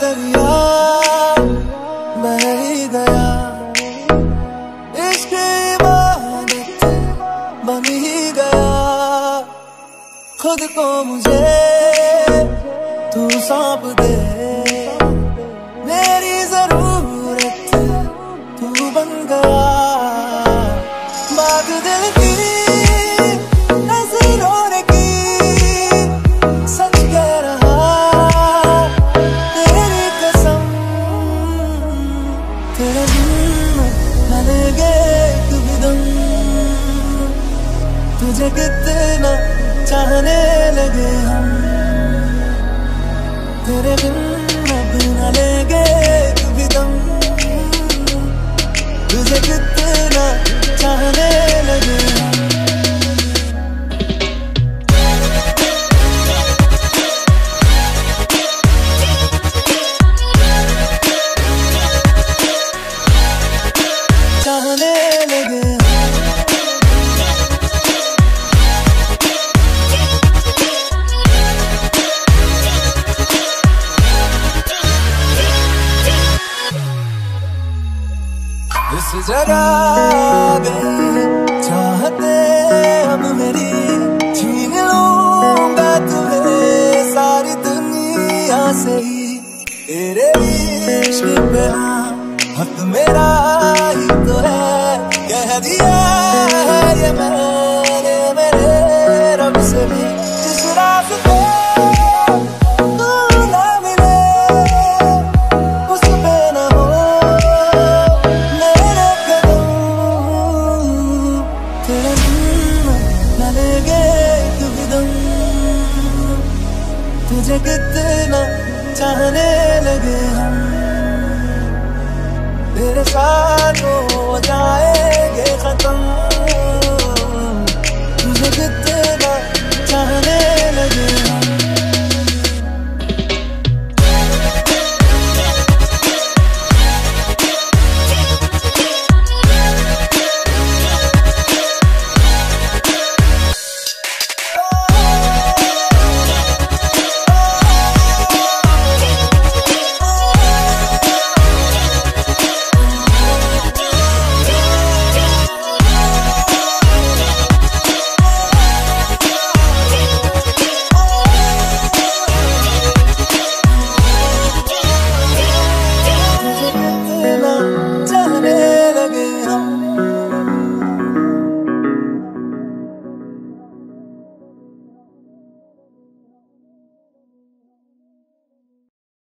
दरिया बह ही गया, इश्क इबादत बन ही गया। खुद को मुझे तू सौंप दे, मेरी जरूरत तू बन गया। बात दिल की नजरों ने की, सच कह रहा तेरी कसम। तेरे बिन न लेंगे कभी दम, तुझे कितना चाहने लगे हम। तेरे बिन अब न लेंगे कभी दम, तुझे कितना चाहने लगे हम। चाहने लगे इस जगह गई चाहते अब मेरी, छीन लूंगा तुम्हें सारी दुनिया से ही। तेरे इश्क पे हाँ हक मेरा ही तो है, कह दिया है ये मैंने मेरे रब से भी। जिस रास्ते तुझे कितना चाहने लगे हम। तेरे साथ हो जाए